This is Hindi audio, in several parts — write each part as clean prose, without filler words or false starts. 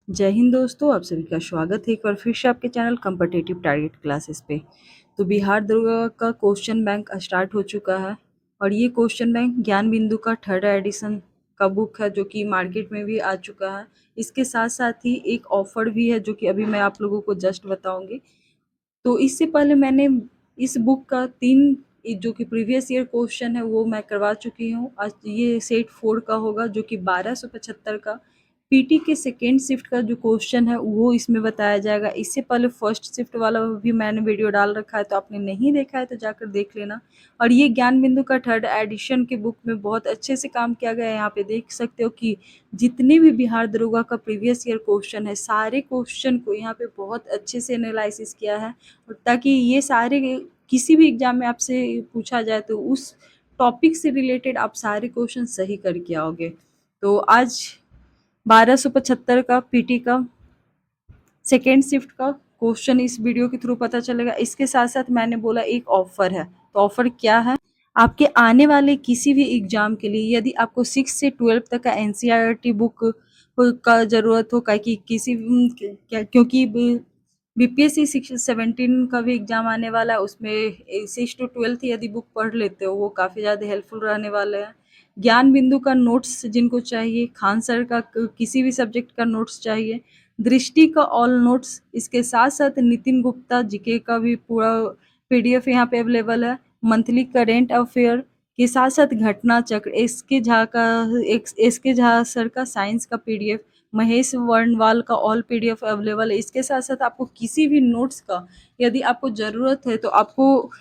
जय हिंद दोस्तों, आप सभी का स्वागत है एक बार फिर से आपके चैनल कॉम्पिटिटिव टारगेट क्लासेस पे। तो बिहार दरोगा का क्वेश्चन बैंक स्टार्ट हो चुका है और ये क्वेश्चन बैंक ज्ञान बिंदु का थर्ड एडिशन का बुक है जो कि मार्केट में भी आ चुका है। इसके साथ साथ ही एक ऑफर भी है जो कि अभी मैं आप लोगों को जस्ट बताऊंगी। तो इससे पहले मैंने इस बुक का 3 जो कि प्रीवियस ईयर क्वेश्चन है वो मैं करवा चुकी हूँ। आज ये सेट 4 का होगा जो कि 1275 का पीटी के सेकेंड शिफ्ट का जो क्वेश्चन है वो इसमें बताया जाएगा। इससे पहले फर्स्ट शिफ्ट वाला भी मैंने वीडियो डाल रखा है, तो आपने नहीं देखा है तो जाकर देख लेना। और ये ज्ञान बिंदु का थर्ड एडिशन की बुक में बहुत अच्छे से काम किया गया है। यहाँ पे देख सकते हो कि जितने भी बिहार दरोगा का प्रीवियस ईयर क्वेश्चन है, सारे क्वेश्चन को यहाँ पे बहुत अच्छे से एनालिसिस किया है, और ताकि ये सारे किसी भी एग्जाम में आपसे पूछा जाए तो उस टॉपिक से रिलेटेड आप सारे क्वेश्चन सही करके आओगे। तो आज 1275 का पीटी का सेकेंड शिफ्ट का क्वेश्चन इस वीडियो के थ्रू पता चलेगा। इसके साथ साथ मैंने बोला एक ऑफर है, तो ऑफर क्या है? आपके आने वाले किसी भी एग्जाम के लिए यदि आपको 6 से 12 तक का एनसीईआरटी बुक का ज़रूरत हो, कि किसी क्योंकि बीपीएससी 17 का भी एग्जाम आने वाला है, उसमें 6 to 12 यदि बुक पढ़ लेते हो वो काफ़ी ज़्यादा हेल्पफुल रहने वाले हैं। ज्ञान बिंदु का नोट्स जिनको चाहिए, खान सर का किसी भी सब्जेक्ट का नोट्स चाहिए, दृष्टि का ऑल नोट्स, इसके साथ साथ नितिन गुप्ता जीके का भी पूरा पीडीएफ यहाँ पे अवेलेबल है। मंथली करेंट अफेयर के साथ साथ घटना चक्र, एस के झा सर का साइंस का पीडीएफ, महेश वर्णवाल का ऑल पीडीएफ अवेलेबल है। इसके साथ साथ आपको किसी भी नोट्स का यदि आपको ज़रूरत है तो आपको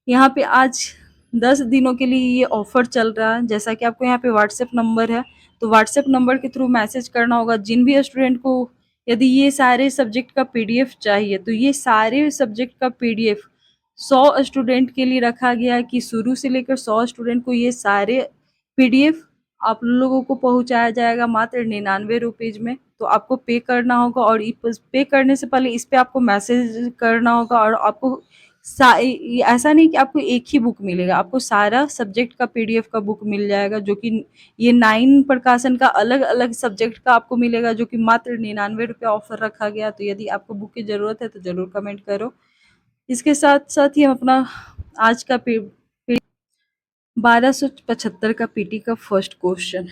यहाँ पे आज 10 दिनों के लिए ये ऑफर चल रहा है। जैसा कि आपको यहाँ पे व्हाट्सएप नंबर है, तो व्हाट्सएप नंबर के थ्रू मैसेज करना होगा। जिन भी स्टूडेंट को यदि ये सारे सब्जेक्ट का पीडीएफ चाहिए, तो ये सारे सब्जेक्ट का पीडीएफ 100 स्टूडेंट के लिए रखा गया है कि शुरू से लेकर 100 स्टूडेंट को ये सारे पीडीएफ आप लोगों को पहुंचाया जाएगा मात्र 99 रुपीज़ में। तो आपको पे करना होगा, और पे करने से पहले इस पे आपको मैसेज करना होगा। और आपको ऐसा नहीं कि आपको एक ही बुक मिलेगा, आपको सारा सब्जेक्ट का पीडीएफ का बुक मिल जाएगा, जो कि ये 9 प्रकाशन का अलग अलग सब्जेक्ट का आपको मिलेगा, जो कि मात्र 99 रुपये ऑफर रखा गया। तो यदि आपको बुक की ज़रूरत है तो ज़रूर कमेंट करो। इसके साथ साथ ही हम अपना आज का 1275 का पीटी का फर्स्ट क्वेश्चन,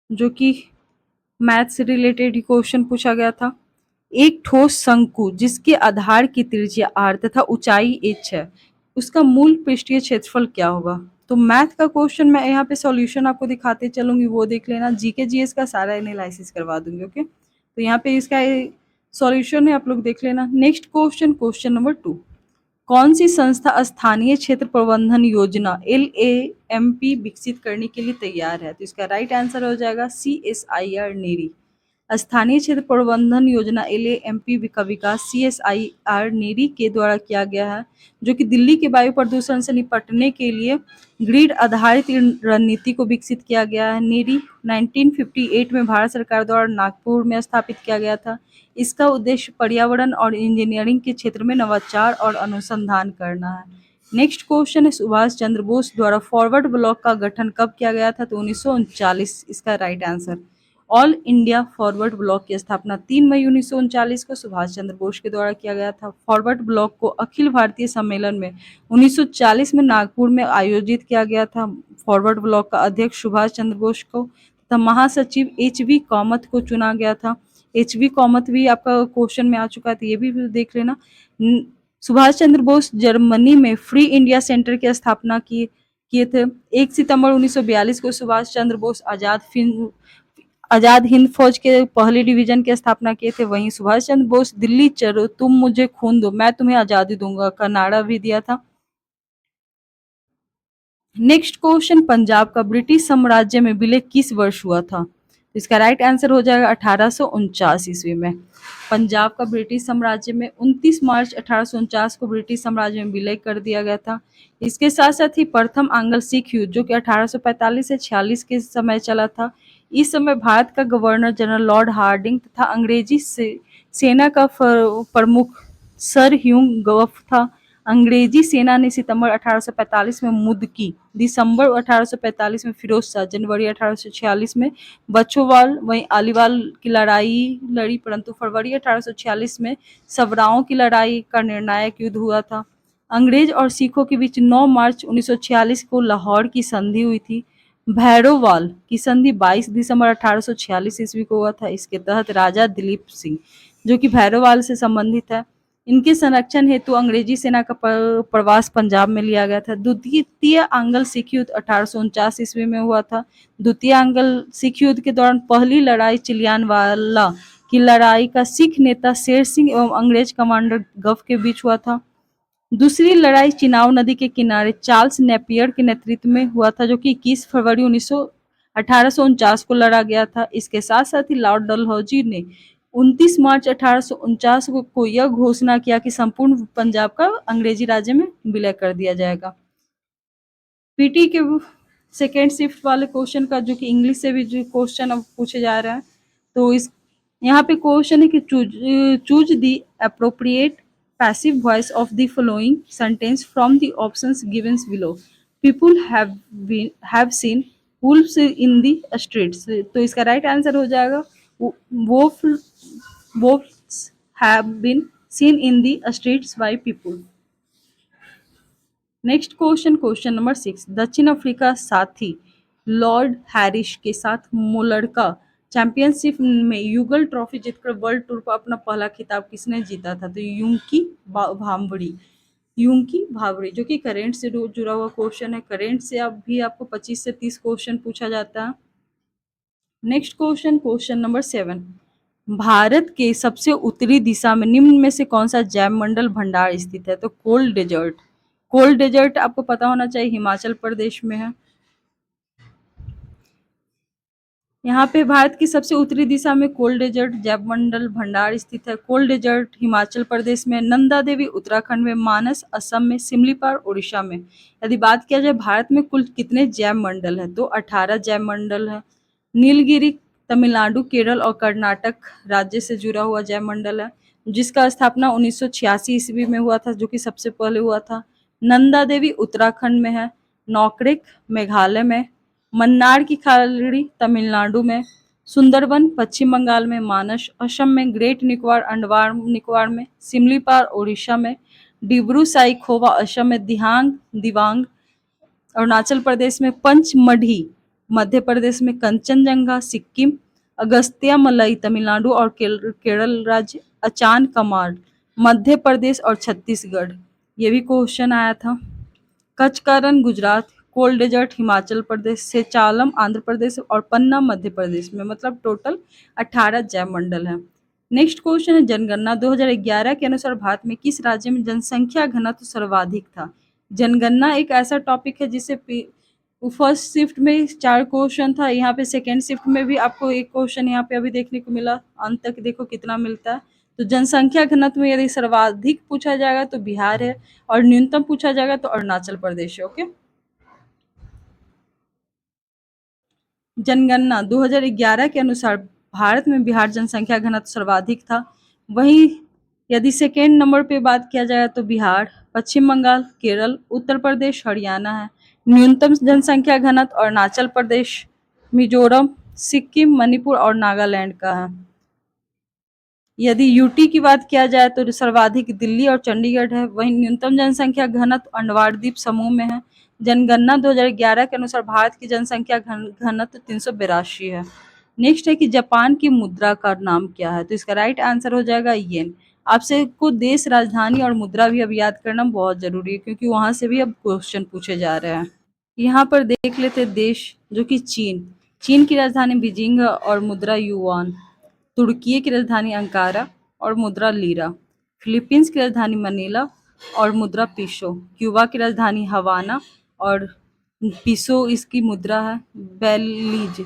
जो कि मैथ से रिलेटेड ही क्वेश्चन पूछा गया था। एक ठोस शंकु जिसके आधार की त्रिज्या r तथा ऊंचाई h है, उसका मूल पृष्ठीय क्षेत्रफल क्या होगा? तो मैथ का क्वेश्चन मैं यहाँ पे सॉल्यूशन आपको दिखाते चलूंगी, वो देख लेना। जीके जीएस का सारा एनालिसिस करवा दूंगी। ओके, तो यहाँ पे इसका सॉल्यूशन है, आप लोग देख लेना। नेक्स्ट क्वेश्चन, क्वेश्चन नंबर 2, कौन सी संस्था स्थानीय क्षेत्र प्रबंधन योजना LAMP विकसित करने के लिए तैयार है? तो इसका राइट आंसर हो जाएगा CSIR नेरी। स्थानीय क्षेत्र प्रबंधन योजना LAMP का विकास CSIR नेरी के द्वारा किया गया है, जो कि दिल्ली के वायु प्रदूषण से निपटने के लिए ग्रिड आधारित रणनीति को विकसित किया गया है। नेरी 1958 में भारत सरकार द्वारा नागपुर में स्थापित किया गया था। इसका उद्देश्य पर्यावरण और इंजीनियरिंग के क्षेत्र में नवाचार और अनुसंधान करना है। नेक्स्ट क्वेश्चन है, सुभाष चंद्र बोस द्वारा फॉरवर्ड ब्लॉक का गठन कब किया गया था? तो 1939 इसका right answer. All India forward block की स्थापना 3 मई 1939 को सुभाष चंद्र बोस के द्वारा किया गया था। फॉरवर्ड ब्लॉक को अखिल भारतीय सम्मेलन में 1940 में नागपुर में आयोजित किया गया था। फॉरवर्ड ब्लॉक का अध्यक्ष सुभाष चंद्र बोस को तथा महासचिव HV कामत को चुना गया था। HV कामत भी आपका क्वेश्चन में आ चुका है, तो ये भी देख लेना। सुभाष चंद्र बोस जर्मनी में फ्री इंडिया सेंटर की स्थापना किए थे। 1 सितंबर 1942 को सुभाष चंद्र बोस आजाद हिंद फौज के पहले डिवीजन की स्थापना किए थे। वहीं सुभाष चंद्र बोस दिल्ली चलो तुम मुझे खून दो मैं तुम्हें आजादी दूंगा का नारा भी दिया था। नेक्स्ट क्वेश्चन, पंजाब का ब्रिटिश साम्राज्य में विलय किस वर्ष हुआ था? तो इसका राइट आंसर हो जाएगा 1849 ईस्वी में। पंजाब का ब्रिटिश साम्राज्य में 29 मार्च 1849 को ब्रिटिश साम्राज्य में विलय कर दिया गया था। इसके साथ साथ ही प्रथम आंग्ल सिख युद्ध, जो कि 1845 से 46 के समय चला था। इस समय भारत का गवर्नर जनरल लॉर्ड हार्डिंग तथा अंग्रेजी सेना का प्रमुख सर ह्यूग गफ था। अंग्रेजी सेना ने सितंबर 1845 में मुदकी, दिसंबर 1845 में फिरोज शाह, जनवरी 1846 में बछोवाल वहीं अलीवाल की लड़ाई लड़ी, परंतु फरवरी 1846 में सवराओं की लड़ाई का निर्णायक युद्ध हुआ था। अंग्रेज और सिखों के बीच 9 मार्च 1946 को लाहौर की संधि हुई थी। भैरोवाल की संधि 22 दिसंबर 1846 ईस्वी को हुआ था। इसके तहत राजा दिलीप सिंह, जो कि भैरोवाल से संबंधित है, इनके संरक्षण हेतु अंग्रेजी सेना का प्रवास पंजाब में लिया गया था। द्वितीय आंग्ल सिख युद्ध 1849 ईस्वी में हुआ था। द्वितीय आंग्ल सिख युद्ध के दौरान पहली लड़ाई चिलियानवाला की लड़ाई का सिख नेता शेर सिंह एवं अंग्रेज कमांडर गफ के बीच हुआ था। दूसरी लड़ाई चिनाब नदी के किनारे चार्ल्स नेपियर के नेतृत्व में हुआ था, जो कि 21 फरवरी 1849 को लड़ा गया था। इसके साथ साथ ही लॉर्ड डलहौजी ने 29 मार्च 1849 को यह घोषणा किया कि संपूर्ण पंजाब का अंग्रेजी राज्य में विलय कर दिया जाएगा। पीटी के सेकेंड शिफ्ट वाले क्वेश्चन का, जो कि इंग्लिश से भी जो क्वेश्चन अब पूछे जा रहे हैं, तो इस यहाँ पे क्वेश्चन है कि choose the appropriate passive voice of the following sentence from the options given below. People have seen wolves in the streets. तो इसका राइट आंसर हो जाएगा wolves have been seen in the streets by people. Next question, question number 6, दक्षिण अफ्रीका साथी लॉर्ड हैरिस के साथ मुलड़का चैंपियनशिप में युगल ट्रॉफी जीतकर वर्ल्ड टूर पर अपना पहला खिताब किसने जीता था? तो यूंकी भावड़ी, जो कि करेंट से जुड़ा हुआ क्वेश्चन है। करेंट से अब भी आपको 25 से 30 क्वेश्चन पूछा जाता है। Next question, question number 7, Bharat के सबसे उत्तरी दिशा में निम्न में से कौन सा जैव मंडल भंडार स्थित है? तो कोल्ड डेजर्ट। कोल्ड डेजर्ट आपको पता होना चाहिए हिमाचल प्रदेश में है। यहाँ पे भारत की सबसे उत्तरी दिशा में कोल्ड डेजर्ट जैव मंडल भंडार स्थित है। कोल्ड डेजर्ट हिमाचल प्रदेश में, नंदा देवी उत्तराखंड में, मानस असम में, सिमलीपाल उड़ीसा में। यदि बात किया जाए भारत में कुल कितने जैव मंडल है, तो 18 जैव मंडल है। नीलगिरी तमिलनाडु, केरल और कर्नाटक राज्य से जुड़ा हुआ जैव मंडल है, जिसका स्थापना 1986 ईस्वी में हुआ था, जो कि सबसे पहले हुआ था। नंदा देवी उत्तराखंड में है, नौकरेक मेघालय में, मन्नार की खाड़ी तमिलनाडु में, सुंदरबन पश्चिम बंगाल में, मानस असम में, ग्रेट निकोबार अंडमान निकोबार में, सिमलीपाल उड़ीसा में, डिब्रू साइखोवा असम में, दिवांग अरुणाचल प्रदेश में, पंचमढ़ी मध्य प्रदेश में, कंचनजंगा सिक्किम, अगस्त्यामलई तमिलनाडु और केरल राज्य, अचान कमार मध्य प्रदेश और छत्तीसगढ़। ये भी क्वेश्चन आया था। कच्छ का रण गुजरात, कोल्ड डेजर्ट हिमाचल प्रदेश, सेचालम आंध्र प्रदेश और पन्ना मध्य प्रदेश में, मतलब टोटल 18 जैव मंडल है। नेक्स्ट क्वेश्चन है, जनगणना 2011 के अनुसार भारत में किस राज्य में जनसंख्या घनत्व सर्वाधिक था? जनगणना एक ऐसा टॉपिक है जिसे फर्स्ट शिफ्ट में 4 क्वेश्चन था, यहाँ पे सेकेंड शिफ्ट में भी आपको एक क्वेश्चन यहाँ पे अभी देखने को मिला। अंत तक देखो कितना मिलता है। तो जनसंख्या घनत्व में यदि सर्वाधिक पूछा जाएगा तो बिहार है, और न्यूनतम पूछा जाएगा तो अरुणाचल प्रदेश है। ओके, जनगणना 2011 के अनुसार भारत में बिहार जनसंख्या घनत्व सर्वाधिक था। वहीं यदि सेकेंड नंबर पे बात किया जाए तो बिहार, पश्चिम बंगाल, केरल, उत्तर प्रदेश, हरियाणा है। न्यूनतम जनसंख्या घनत्व अरुणाचल प्रदेश, मिजोरम, सिक्किम, मणिपुर और नागालैंड का है। यदि यूटी की बात किया जाए तो सर्वाधिक दिल्ली और चंडीगढ़ है। वहीं न्यूनतम जनसंख्या घनत्व अंडमान द्वीप समूह में है। जनगणना 2011 के अनुसार भारत की जनसंख्या घनत्व 382 है। नेक्स्ट है कि जापान की मुद्रा का नाम क्या है? तो इसका राइट आंसर हो जाएगा येन। आपसे को देश, राजधानी और मुद्रा भी अब याद करना बहुत जरूरी है, क्योंकि वहां से भी अब क्वेश्चन पूछे जा रहे हैं। यहाँ पर देख लेते देश, जो कि चीन। चीन की राजधानी बीजिंग है और मुद्रा युआन। तुर्की की राजधानी अंकारा और मुद्रा लीरा। फिलीपींस की राजधानी मनीला और मुद्रा पीसो। क्यूबा की राजधानी हवाना और पीसो इसकी मुद्रा है। बेलीज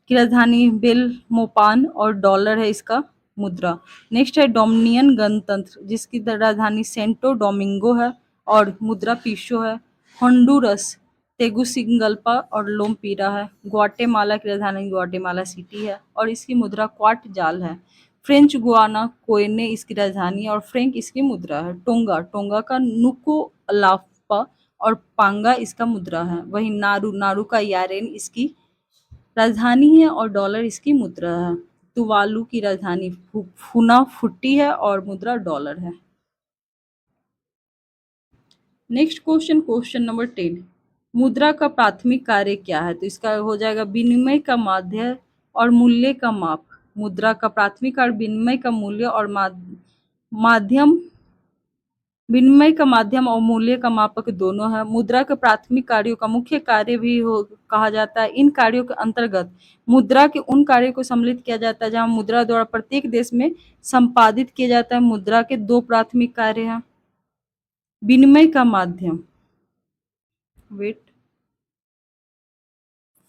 की राजधानी बेलमोपान और डॉलर है इसका मुद्रा। नेक्स्ट है डोमिनियन गणतंत्र, जिसकी राजधानी सेंटो डोमिंगो है और मुद्रा पीसो है। होंडुरस तेगुसिगल्पा और लोमपीरा है। ग्वाटेमाला की राजधानी ग्वाटेमाला सिटी है और इसकी मुद्रा क्वाट जाल है। फ्रेंच गुआना कोयने इसकी राजधानी और फ्रैंक इसकी मुद्रा है। टोंगा, टोंगा का नुको अलाफ्पा और पांगा इसका मुद्रा है। वहीं नारू, नारू का यारेन इसकी राजधानी है और डॉलर इसकी मुद्रा है। तुवालू की राजधानी फुनाफुटी है और मुद्रा डॉलर है। नेक्स्ट क्वेश्चन, क्वेश्चन नंबर 10, मुद्रा का प्राथमिक कार्य क्या है? तो इसका हो जाएगा विनिमय का माध्य और मूल्य का माप। मुद्रा का प्राथमिक कार्य विनिमय का मूल्य और माध्यम, विनिमय का माध्यम और मूल्य का मापक दोनों है। मुद्रा के प्राथमिक कार्यों का मुख्य कार्य भी कहा जाता है। इन कार्यों के अंतर्गत मुद्रा के उन कार्यों को सम्मिलित किया जाता है जहां मुद्रा द्वारा प्रत्येक देश में संपादित किया जाता है। मुद्रा के दो प्राथमिक कार्य हैं। विनिमय का माध्यम, वेट,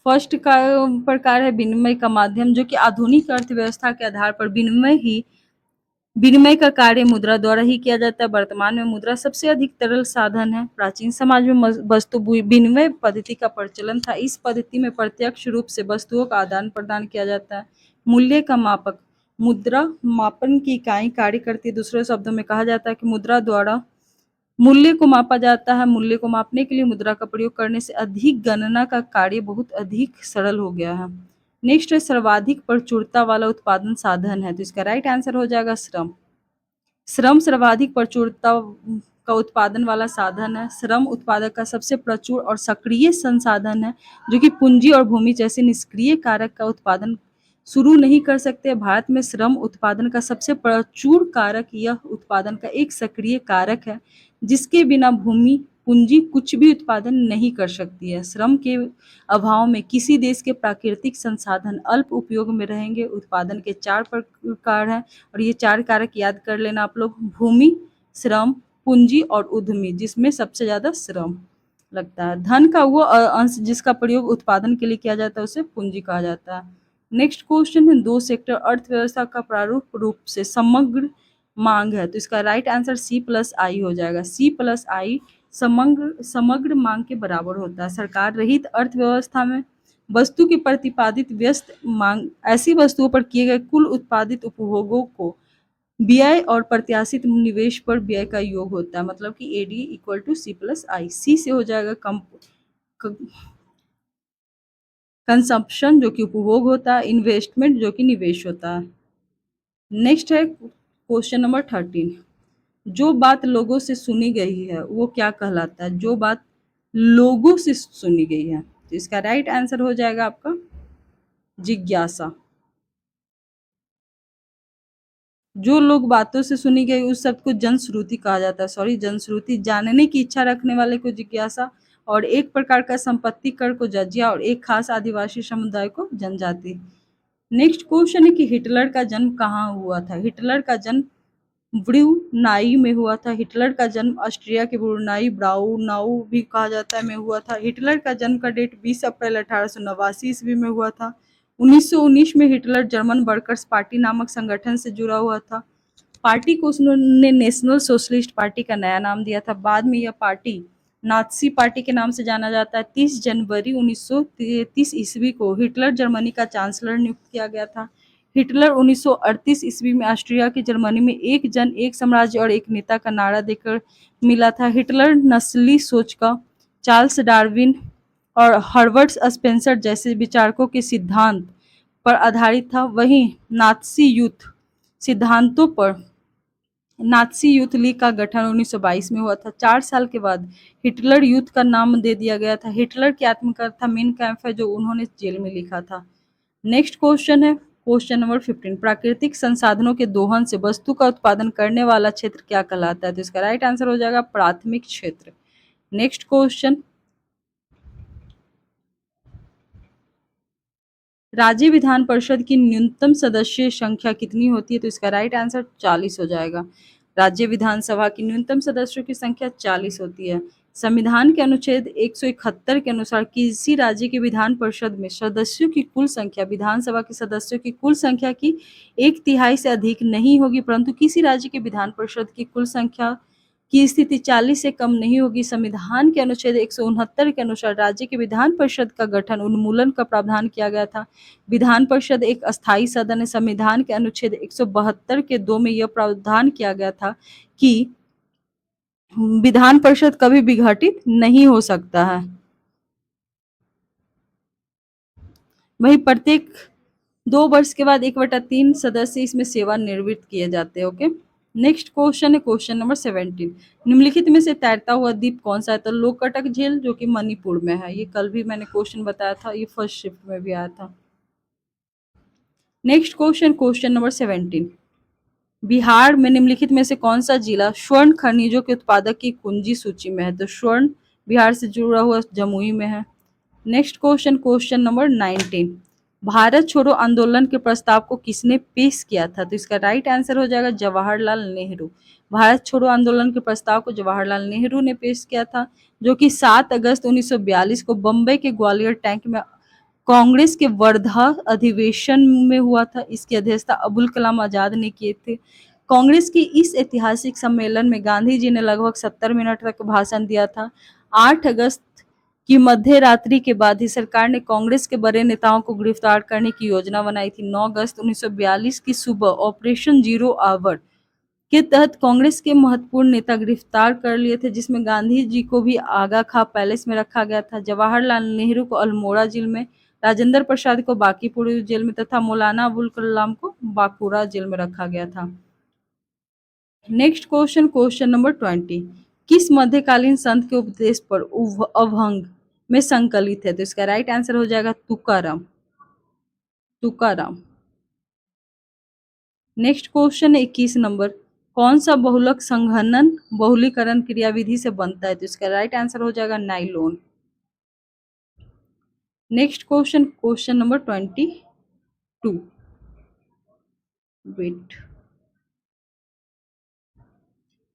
फर्स्ट का प्रकार है विनिमय का माध्यम, जो कि आधुनिक अर्थव्यवस्था के आधार पर विनिमय का कार्य मुद्रा द्वारा ही किया जाता है। वर्तमान में मुद्रा सबसे अधिक तरल साधन है। प्राचीन समाज में वस्तु विनिमय पद्धति का प्रचलन था। इस पद्धति में प्रत्यक्ष रूप से वस्तुओं का आदान प्रदान किया जाता है। मूल्य का मापक, मुद्रा मापन की इकाई कार्य करती है। दूसरे शब्दों में कहा जाता है कि मुद्रा द्वारा मूल्य को मापा जाता है। मूल्य को मापने के लिए मुद्रा का प्रयोग करने से अधिक गणना का कार्य बहुत अधिक सरल हो गया है। नेक्स्ट है सर्वाधिक प्रचुरता वाला उत्पादन साधन है। तो इसका राइट आंसर हो जाएगा श्रम। श्रम सर्वाधिक प्रचुरता का उत्पादन वाला साधन है। श्रम उत्पादक का सबसे प्रचुर और सक्रिय संसाधन है, जो कि पूंजी और भूमि जैसे निष्क्रिय कारक का उत्पादन शुरू नहीं कर सकते। भारत में श्रम उत्पादन का सबसे प्रचुर कारक यह उत्पादन का एक सक्रिय कारक है, जिसके बिना भूमि पूंजी कुछ भी उत्पादन नहीं कर सकती है। श्रम के अभाव में किसी देश के प्राकृतिक संसाधन अल्प उपयोग में रहेंगे। उत्पादन के 4 प्रकार हैं और ये 4 कारक याद कर लेना आप लोग, भूमि, श्रम, पूंजी और उद्यमी, जिसमें सबसे ज्यादा श्रम लगता है। धन का वो अंश जिसका प्रयोग उत्पादन के लिए किया जाता है उसे पूंजी कहा जाता है। नेक्स्ट क्वेश्चन है, दो सेक्टर अर्थव्यवस्था का प्रारूप रूप से समग्र मांग है। तो इसका राइट आंसर C+I हो जाएगा। C+I समग्र मांग के बराबर होता है। सरकार रहित अर्थव्यवस्था में वस्तु की प्रतिपादित व्यस्त मांग ऐसी वस्तुओं पर किए गए कुल उत्पादित उपभोगों को व्यय और प्रत्याशित निवेश पर व्यय का योग होता है। मतलब कि AD इक्वल टू C+I। सी से हो जाएगा कंजम्पशन जो कि उपभोग होता है, इन्वेस्टमेंट जो कि निवेश होता है। नेक्स्ट है क्वेश्चन नंबर 13, जो बात लोगों से सुनी गई है वो क्या कहलाता है? जो बात लोगों से सुनी गई है, तो इसका राइट आंसर हो जाएगा आपका जिज्ञासा। जो लोग बातों से सुनी गई उस शब्द को जनश्रुति कहा जाता है। सॉरी, जनश्रुति। जानने की इच्छा रखने वाले को जिज्ञासा, और एक प्रकार का संपत्ति कर को जजिया, और एक खास आदिवासी समुदाय को जनजाति। नेक्स्ट क्वेश्चन है कि हिटलर का जन्म कहाँ हुआ था? हिटलर का जन्म ब्रूनाई में हुआ था। हिटलर का जन्म ऑस्ट्रिया के ब्रूनाई, ब्राउनाउ भी कहा जाता है, में हुआ था। हिटलर का जन्म का डेट 20 अप्रैल 1889 ईस्वी में हुआ था। 1919 में हिटलर जर्मन वर्कर्स पार्टी नामक संगठन से जुड़ा हुआ था। पार्टी को उसने नेशनल सोशलिस्ट पार्टी का नया नाम दिया था। बाद में यह पार्टी नात्सी पार्टी के नाम से जाना जाता है। 30 जनवरी 1933 ईस्वी को हिटलर जर्मनी का चांसलर नियुक्त किया गया था। हिटलर 1938 ईस्वी में ऑस्ट्रिया की जर्मनी में एक जन एक साम्राज्य और एक नेता का नारा देकर मिला था। हिटलर नस्ली सोच का चार्ल्स डार्विन और हर्बर्ट स्पेंसर जैसे विचारकों के सिद्धांत पर आधारित था। वहीं नात्सी यूथ लीग का गठन 1922 में हुआ था। 4 साल के बाद हिटलर यूथ का नाम दे दिया गया था। हिटलर की आत्मकथा मेन कैंप है जो उन्होंने जेल में लिखा था। नेक्स्ट क्वेश्चन है क्वेश्चन नंबर 15, प्राकृतिक संसाधनों के दोहन से वस्तु का उत्पादन करने वाला क्षेत्र क्या कहलाता है? तो इसका राइट आंसर हो जाएगा प्राथमिक क्षेत्र। नेक्स्ट क्वेश्चन, राज्य विधान परिषद की न्यूनतम सदस्य संख्या कितनी होती है? तो इसका राइट आंसर 40 हो जाएगा। राज्य विधानसभा की न्यूनतम सदस्यों की संख्या 40 होती है। संविधान के अनुच्छेद 171 के अनुसार किसी राज्य के विधान परिषद में सदस्यों की कुल संख्या विधानसभा के सदस्यों की कुल संख्या की 1/3 से अधिक नहीं होगी, परंतु किसी राज्य के विधान परिषद की कुल संख्या की स्थिति 40 से कम नहीं होगी। संविधान के अनुच्छेद 169 के अनुसार राज्य के विधान परिषद का गठन उन्मूलन का प्रावधान किया गया था। विधान परिषद एक अस्थायी सदन है। संविधान के अनुच्छेद 172 के 2 में यह प्रावधान किया गया था कि विधान परिषद कभी विघटित नहीं हो सकता है। वही प्रत्येक 2 वर्ष के बाद 1/3 सदस्य इसमें सेवानिवृत्त किए जाते हैं। ओके, नेक्स्ट क्वेश्चन है क्वेश्चन नंबर 17। निम्नलिखित में से तैरता हुआ द्वीप कौन सा है? तो लोकटक झील, जो कि मणिपुर में है। ये कल भी मैंने क्वेश्चन बताया था, ये फर्स्ट शिफ्ट में भी आया था। Next question, question number 17। Bihar में निम्नलिखित में से कौन सा जिला स्वर्ण खनिजों के उत्पादक की कुंजी सूची में है? तो स्वर्ण बिहार से जुड़ा हुआ जमुई में है। Next question, question number 19। Bharat छोड़ो आंदोलन के प्रस्ताव को किसने पेश किया था? तो इसका राइट आंसर हो जाएगा जवाहरलाल नेहरू। भारत छोड़ो आंदोलन के प्रस्ताव को जवाहरलाल नेहरू ने पेश किया था, जो कि 7 अगस्त 1942 को बम्बई के ग्वालियर टैंक में कांग्रेस के वर्धा अधिवेशन में हुआ था। इसकी अध्यक्षता अबुल कलाम आजाद ने किए थे। कांग्रेस के इस ऐतिहासिक सम्मेलन में गांधी जी ने लगभग 70 मिनट तक भाषण दिया था। 8 अगस्त की मध्य रात्रि के बाद ही सरकार ने कांग्रेस के बड़े नेताओं को गिरफ्तार करने की योजना बनाई थी। 9 अगस्त 1942 की सुबह ऑपरेशन जीरो आवर के तहत कांग्रेस के महत्वपूर्ण नेता गिरफ्तार कर लिए थे, जिसमें गांधी जी को भी आगा खां पैलेस में रखा गया था, जवाहरलाल नेहरू को अल्मोड़ा जेल में, राजेंद्र प्रसाद को बांकीपुर जेल में तथा मौलाना अबुल कलाम को बांकुरा जेल में रखा गया था। Next question, question number 20। किस मध्यकालीन संत के उपदेश पर अभंग में संकलित है? तो इसका राइट आंसर हो जाएगा Tukaram. Tukaram. Next question 21 number. कौन सा बहुलक संघनन बहुलीकरण क्रियाविधि से बनता है? तो इसका राइट आंसर हो जाएगा nylon. Next question, question number 22। Wait.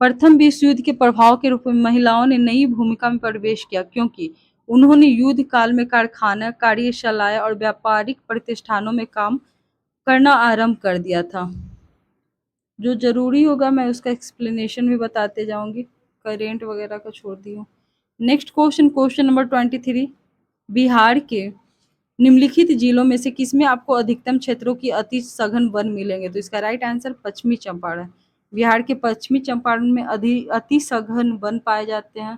प्रथम विश्व युद्ध के प्रभाव के रूप में महिलाओं ने नई भूमिका में प्रवेश किया, क्योंकि उन्होंने युद्ध काल में कारखाना, कार्यशालाएं और व्यापारिक प्रतिष्ठानों में काम करना आरंभ कर दिया था। जो जरूरी होगा मैं उसका एक्सप्लेनेशन भी बताते जाऊंगी, करेंट वगैरह का छोड़ दी हूँ। Next question, question number 23। Bihar के निम्नलिखित जिलों में से किसमें आपको अधिकतम क्षेत्रों की अति सघन वन मिलेंगे? तो इसका राइट आंसर पश्चिमी चंपारण। बिहार के पश्चिमी चंपारण में अति सघन वन पाए जाते हैं।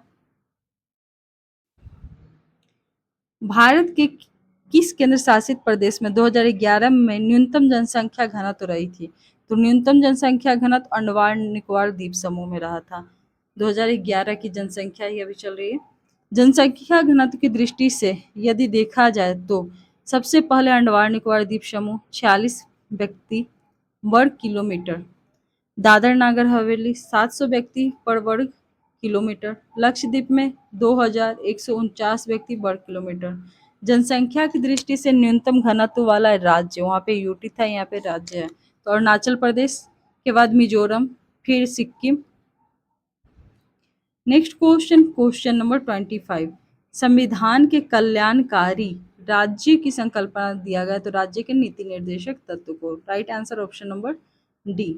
भारत के किस केंद्र शासित प्रदेश में 2011 में न्यूनतम जनसंख्या घनत्व रही थी? तो न्यूनतम जनसंख्या घनत्व अंडमान निकोबार द्वीप समूह में रहा था। 2011 की जनसंख्या ही अभी चल रही है। जनसंख्या घनत्व की दृष्टि से यदि देखा जाए तो सबसे पहले अंडमान निकोबार द्वीप समूह 46 व्यक्ति वर्ग किलोमीटर, दादर नागर हवेली 700 व्यक्ति पर वर्ग किलोमीटर, लक्षद्वीप में 2149 व्यक्ति वर्ग किलोमीटर। जनसंख्या की दृष्टि से न्यूनतम घनत्व वाला राज्य, वहाँ पे यूटी था, यहाँ पे राज्य है तो अरुणाचल प्रदेश के बाद मिजोरम, फिर Sikkim. Next question, question number 25। संविधान के कल्याणकारी राज्य की संकल्पना दिया गया, तो राज्य के नीति निर्देशक तत्व को। Right answer option number D.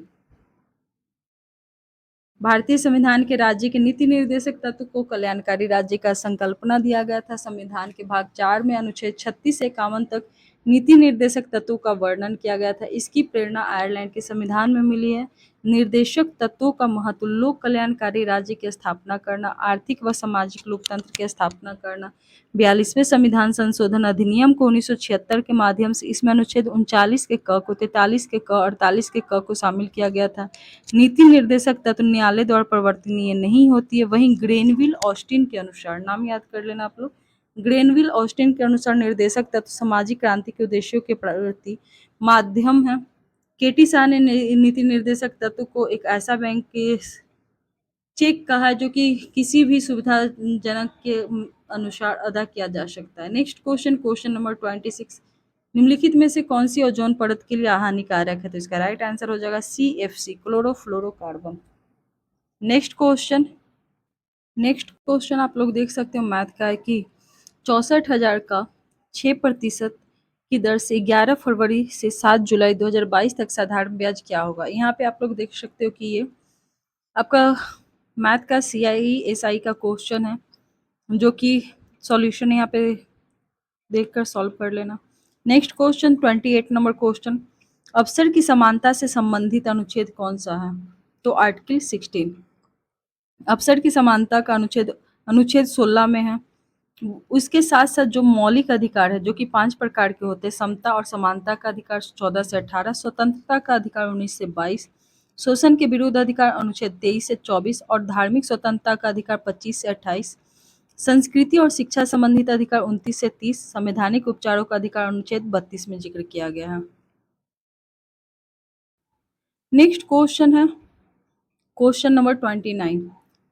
भारतीय संविधान के राज्य के नीति निर्देशक तत्व को कल्याणकारी राज्य का संकल्पना दिया गया था। संविधान के भाग 4 में अनुच्छेद 36 से 51 तक नीति निर्देशक तत्वों का वर्णन किया गया था। इसकी प्रेरणा आयरलैंड के संविधान में मिली है। निर्देशक तत्वों का महत्व लोक कल्याणकारी राज्य की स्थापना करना, आर्थिक व सामाजिक लोकतंत्र की स्थापना करना। 42वें संविधान संशोधन अधिनियम को 1976 के माध्यम से इसमें अनुच्छेद 39 के क को, 43 के क, 48 के क को शामिल किया गया था। नीति निर्देशक तत्व न्यायालय द्वारा परिवर्तनीय नहीं होती है। वहीं ग्रेनविल ऑस्टिन के अनुसार, नाम याद कर लेना आप लोग, ग्रेनविल ऑस्टिन के अनुसार निर्देशक तत्व सामाजिक क्रांति के उद्देश्यों के प्रति माध्यम है। केटी शाह ने नीति निर्देशक तत्व को एक ऐसा बैंक के चेक कहा है जो कि किसी भी सुविधाजनक के अनुसार अदा किया जा सकता है। Next question, question number 26। निम्नलिखित में से कौन सी ओजोन परत के लिए हानिकारक है? तो इसका राइट आंसर हो जाएगा CFC, chlorofluorocarbon. Next question, next question आप लोग देख सकते हो मैथ का है कि 64,000 का 6% की दर से 11 फरवरी से 7 जुलाई 2022 तक साधारण ब्याज क्या होगा? यहाँ पे आप लोग देख सकते हो कि ये आपका मैथ का CIE SI का क्वेश्चन है, जो कि सॉल्यूशन यहाँ पे देखकर सॉल्व कर लेना। नेक्स्ट क्वेश्चन 28 नंबर क्वेश्चन, अवसर की समानता से संबंधित अनुच्छेद कौन सा है? तो आर्टिकल 16। अवसर की समानता का अनुच्छेद अनुच्छेद 16 में है। उसके साथ साथ जो मौलिक अधिकार है, जो कि 5 प्रकार के होते हैं, समता और समानता का अधिकार 14 से 18, स्वतंत्रता का अधिकार 19 से 22, शोषण के विरुद्ध अधिकार अनुच्छेद 23 से 24 और धार्मिक स्वतंत्रता का अधिकार 25 से 28, संस्कृति और शिक्षा संबंधित अधिकार 29 से 30, संवैधानिक उपचारों का अधिकार अनुच्छेद 32 में जिक्र किया गया है। नेक्स्ट क्वेश्चन है क्वेश्चन नंबर 29,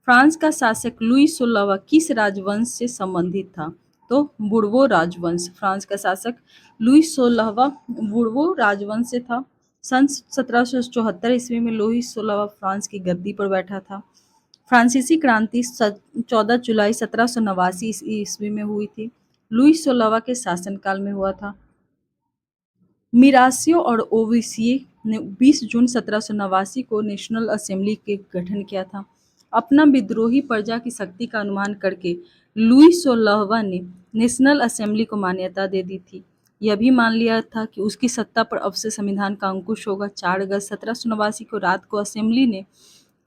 फ्रांस का शासक लुई 16वां किस राजवंश से संबंधित था? तो बुर्बो राजवंश। फ्रांस का शासक लुई 16वां बुर्बो राजवंश से था। सन 1774 ईस्वी में लुई 16वां फ्रांस की गद्दी पर बैठा था। फ्रांसीसी क्रांति 14 जुलाई 1789 ईस्वी में हुई थी। लुई 16वां के शासनकाल में हुआ था। मिरासियो और ओविसिए ने 20 जून 1789 को नेशनल असेंबली के गठन किया था। अपना विद्रोही प्रजा की शक्ति का अनुमान करके लुई 16वां ने नेशनल असेंबली को मान्यता दे दी थी। यह भी मान लिया था कि उसकी सत्ता पर अब से संविधान का अंकुश होगा। 4 अगस्त 1789 को रात को असेंबली ने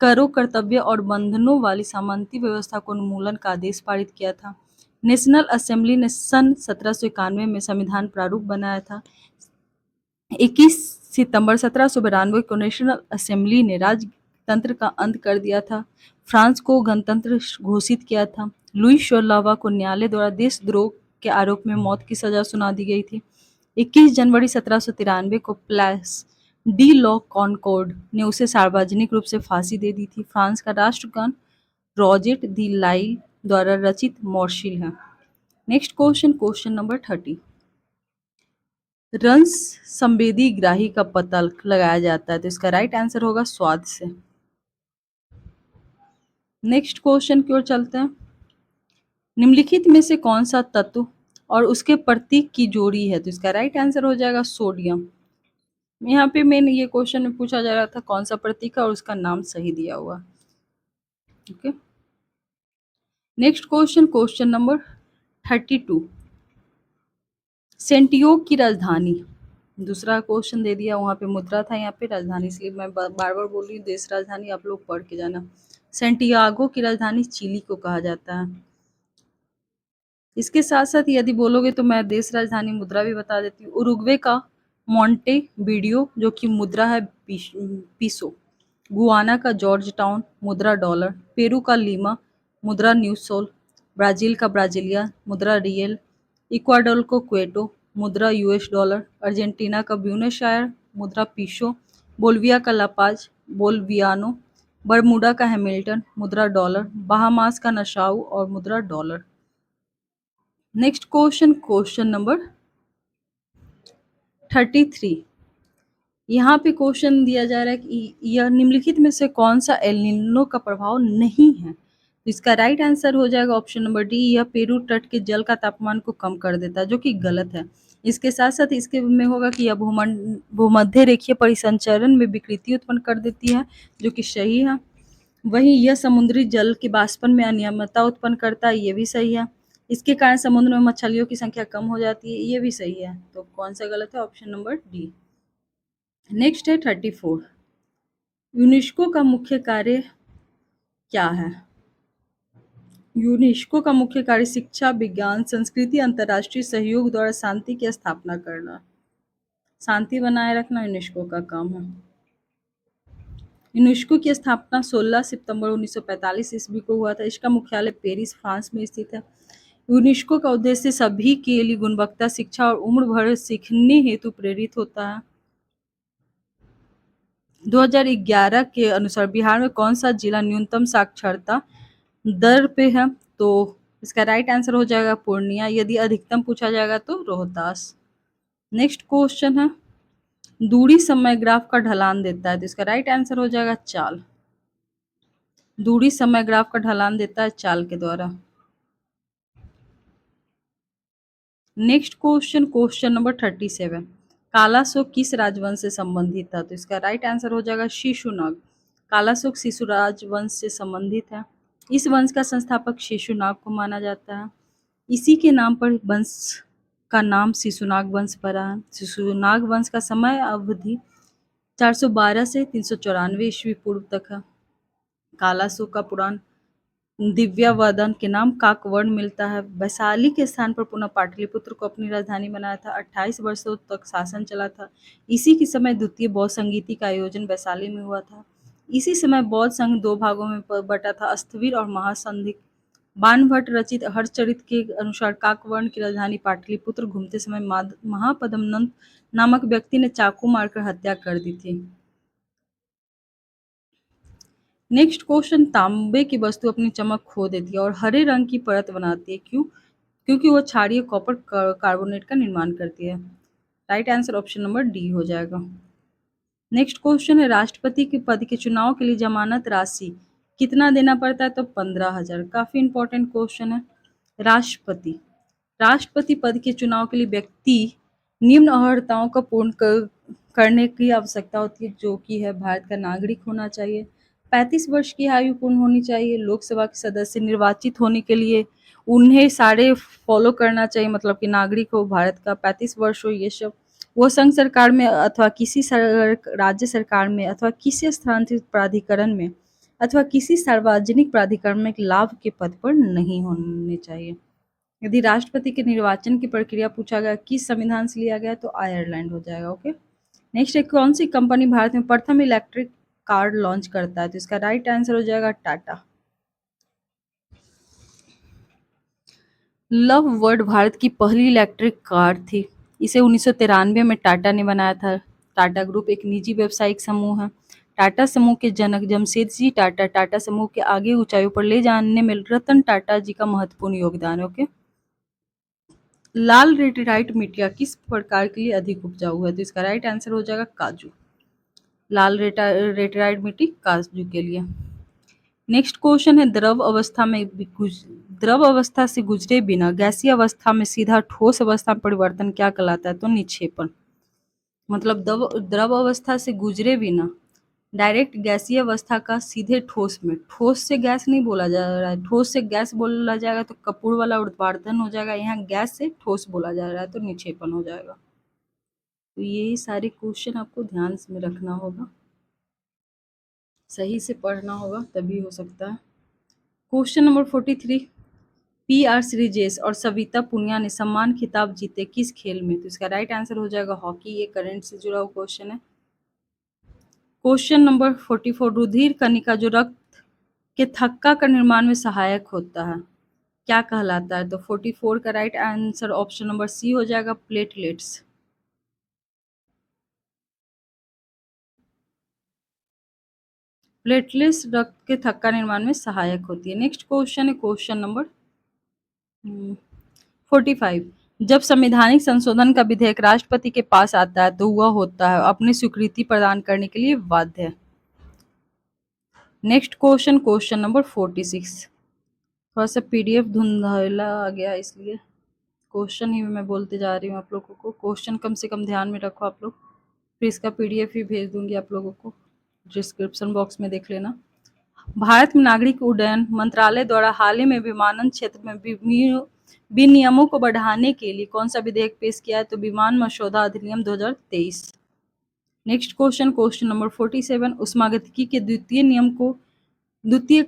करों, कर्तव्य और बंधनों वाली सामंती व्यवस्था को उन्मूलन का आदेश पारित किया था। नेशनल असेंबली ने सन 1791 में संविधान प्रारूप बनाया था। 21 सितंबर 1792 को नेशनल असेंबली ने राजतंत्र का अंत कर दिया था। फ्रांस को गणतंत्र घोषित किया था। लुई 16वां को न्यायालय द्वारा देशद्रोह के आरोप में मौत की सजा सुना दी गई थी। 21 जनवरी 1793 को प्लेस डी लॉ कॉनकॉर्ड ने उसे सार्वजनिक रूप से फांसी दे दी थी। फ्रांस का राष्ट्रगान रॉजेट दी लाइल द्वारा रचित मॉर्शिल है। Next question, question number 30, runs संवेदी ग्राही का पता लगाया जाता है? तो इसका राइट आंसर होगा स्वाद से। नेक्स्ट क्वेश्चन की ओर चलते हैं। निम्नलिखित में से कौन सा तत्व और उसके प्रतीक की जोड़ी है? तो इसका राइट आंसर हो जाएगा सोडियम। यहाँ पे मेन ये क्वेश्चन में पूछा जा रहा था कौन सा प्रतीक है और उसका नाम सही दिया हुआ। Okay, next question, question number 32, सेंटियोक की राजधानी। दूसरा क्वेश्चन दे दिया, वहाँ पे मुद्रा था, यहाँ पे राजधानी, इसलिए मैं बार बार बोल रही हूँ देश राजधानी आप लोग पढ़ के जाना। सेंटियागो की राजधानी चिली को कहा जाता है। इसके साथ साथ यदि बोलोगे तो मैं देश राजधानी मुद्रा भी बता देती हूँ। उरुग्वे का मोंटे वीडियो जो कि मुद्रा है पीसो। गुआना का जॉर्ज टाउन मुद्रा डॉलर। पेरू का लीमा मुद्रा न्यू सोल। ब्राजील का ब्राजीलिया मुद्रा रियल। इक्वाडोर को क्वेटो मुद्रा US डॉलर। अर्जेंटीना का ब्यूनस आयर्स मुद्रा पीसो। बोल्विया का लापाज बोल्वियानो। बरमूडा का हैमिल्टन मुद्रा डॉलर। बहामास का नसाउ और मुद्रा dollar. Next question, question number 33, यहाँ पे क्वेश्चन दिया जा रहा है कि यह निम्नलिखित में से कौन सा एल नीनो का प्रभाव नहीं है? तो इसका राइट आंसर हो जाएगा ऑप्शन नंबर डी, यह पेरू तट के जल का तापमान को कम कर देता है, जो कि गलत है। इसके साथ साथ इसके में होगा कि यह भूमध्य रेखीय परिसंचरण में विकृति उत्पन्न कर देती है, जो कि सही है। वहीं यह समुद्री जल के वाष्पन में अनियमितता उत्पन्न करता है, ये भी सही है। इसके कारण समुद्र में मछलियों की संख्या कम हो जाती है, ये भी सही है। तो कौन सा गलत है? Option number D. नेक्स्ट है 34, यूनेस्को का मुख्य कार्य क्या है? यूनेस्को का मुख्य कार्य शिक्षा, विज्ञान, संस्कृति, अंतर्राष्ट्रीय सहयोग द्वारा शांति की स्थापना करना, शांति बनाए रखना यूनेस्को का काम है। यूनेस्को की स्थापना 16 सितंबर 1945 ईस्वी को हुआ था। इसका मुख्यालय पेरिस, फ्रांस में स्थित है। यूनेस्को का उद्देश्य सभी के लिए गुणवत्ता शिक्षा और उम्र भर सीखने हेतु प्रेरित होता है। 2011 के अनुसार बिहार में कौन सा जिला न्यूनतम साक्षरता दर पे है? तो इसका राइट आंसर हो जाएगा पूर्णिया। यदि अधिकतम पूछा जाएगा तो रोहतास। नेक्स्ट क्वेश्चन है, दूरी समय ग्राफ का ढलान देता है? तो इसका राइट आंसर हो जाएगा चाल। दूरी समय ग्राफ का ढलान देता है चाल के द्वारा। नेक्स्ट क्वेश्चन, क्वेश्चन नंबर 37, काला शोक किस राजवंश से संबंधित था? तो इसका राइट आंसर हो जाएगा शिशुनाग। कालाशोक शिशुराज वंश से संबंधित है। इस वंश का संस्थापक शिशुनाग को माना जाता है। इसी के नाम पर वंश का नाम शिशुनाग वंश पड़ा है। शिशुनाग वंश का समय अवधि 412 से 394 ईस्वी पूर्व तक है। कालाशोक का पुराण दिव्यावदन के नाम काकवर्ण मिलता है। वैशाली के स्थान पर पुनः पाटलिपुत्र को अपनी राजधानी बनाया था। 28 वर्षों तक शासन चला था। इसी के समय द्वितीय बौद्ध संगीति का आयोजन वैशाली में हुआ था। इसी समय बौद्ध संघ दो भागों में बटा था, अस्थविर और महासंधिक। बाणभट्ट रचित हर्षचरित के अनुसार काकवर्ण की राजधानी पाटलिपुत्र घूमते समय महापद्मनंद नामक व्यक्ति ने चाकू मारकर हत्या कर दी थी। नेक्स्ट क्वेश्चन, तांबे की वस्तु अपनी चमक खो देती है और हरे रंग की परत बनाती है, क्यों? क्योंकि वो क्षारीय कॉपर कार्बोनेट का निर्माण करती है। Right answer option number D हो जाएगा। नेक्स्ट क्वेश्चन है, राष्ट्रपति के पद के चुनाव के लिए जमानत राशि कितना देना पड़ता है? तो 15,000। काफी इंपॉर्टेंट क्वेश्चन है। राष्ट्रपति राष्ट्रपति पद के चुनाव के लिए व्यक्ति निम्न अर्हताओं का करने की आवश्यकता होती है, जो कि है भारत का नागरिक होना चाहिए, 35 वर्ष की आयु पूर्ण होनी चाहिए, लोकसभा के सदस्य निर्वाचित होने के लिए उन्हें सारे फॉलो करना चाहिए, मतलब कि नागरिक हो भारत का, 35 वर्ष हो, ये सब। वो संघ सरकार में अथवा किसी राज्य सरकार में अथवा किसी स्थानांतरित प्राधिकरण में अथवा किसी सार्वजनिक प्राधिकरण में लाभ के पद पर नहीं होने चाहिए। यदि राष्ट्रपति के निर्वाचन की प्रक्रिया पूछा गया किस संविधान से लिया गया, तो आयरलैंड हो जाएगा। ओके, नेक्स्ट है, कौन सी कंपनी भारत में प्रथम इलेक्ट्रिक कार लॉन्च करता है? तो इसका राइट आंसर हो जाएगा टाटा। लव वर्ड भारत की पहली इलेक्ट्रिक कार थी। इसे 1993 में टाटा ने बनाया था। टाटा ग्रुप एक निजी व्यावसायिक समूह है। टाटा समूह के जनक जमशेदजी टाटा टाटा समूह के आगे ऊंचाइयों पर ले जाने में रतन टाटा जी का महत्वपूर्ण योगदान है। ओके, लाल लेटेराइट मिट्टियाँ किस प्रकार के लिए अधिक उपजाऊ है? तो इसका राइट आंसर हो जाएगा काजू। लाल लेटेराइट मिट्टी काजू के लिए। नेक्स्ट क्वेश्चन है, द्रव अवस्था से गुजरे बिना गैसीय अवस्था में सीधा ठोस अवस्था में परिवर्तन क्या कहलाता है? तो निक्षेपण। मतलब द्रव अवस्था से गुजरे बिना डायरेक्ट गैसीय अवस्था का सीधे ठोस में, ठोस से गैस नहीं बोला जा रहा है, ठोस से गैस बोला जाएगा तो कपूर वाला उत्पादन हो जाएगा, यहाँ गैस से ठोस बोला जा रहा है तो निक्षेपण हो जाएगा। तो ये सारे क्वेश्चन आपको ध्यान में रखना होगा, सही से पढ़ना होगा, तभी हो सकता है। क्वेश्चन नंबर 43, PR श्रीजेश और सविता पुनिया ने सम्मान खिताब जीते किस खेल में? तो इसका राइट आंसर हो जाएगा हॉकी। ये करंट से जुड़ा हुआ क्वेश्चन है। क्वेश्चन नंबर 44, रुधिर कणिका जो रक्त के थक्का का निर्माण में सहायक होता है क्या कहलाता है? तो 44 का right answer option number C हो जाएगा, प्लेटलेट्स। प्लेटलेट्स रक्त के थक्का निर्माण में सहायक होती है। नेक्स्ट क्वेश्चन है क्वेश्चन नंबर 45, जब संवैधानिक संशोधन का विधेयक राष्ट्रपति के पास आता है तो वह होता है अपनी स्वीकृति प्रदान करने के लिए बाध्य है। नेक्स्ट क्वेश्चन, क्वेश्चन नंबर 46, थोड़ा सा PDF धुंधला आ गया इसलिए क्वेश्चन ही मैं बोलते जा रही हूँ आप लोगों को। क्वेश्चन कम से कम ध्यान में रखो आप लोग, फिर इसका PDF भी भेज दूंगी आप लोगों को, डिस्क्रिप्शन बॉक्स में देख लेना। भारत में नागरिक उड्डयन मंत्रालय द्वारा हाल ही में विमानन क्षेत्र में विनियमों को बढ़ाने के लिए कौन सा विधेयक पेश किया है? तो विमान मसौदा अधिनियम 2023। नेक्स्ट क्वेश्चन, क्वेश्चन नंबर 47, ऊष्मागतिकी के द्वितीय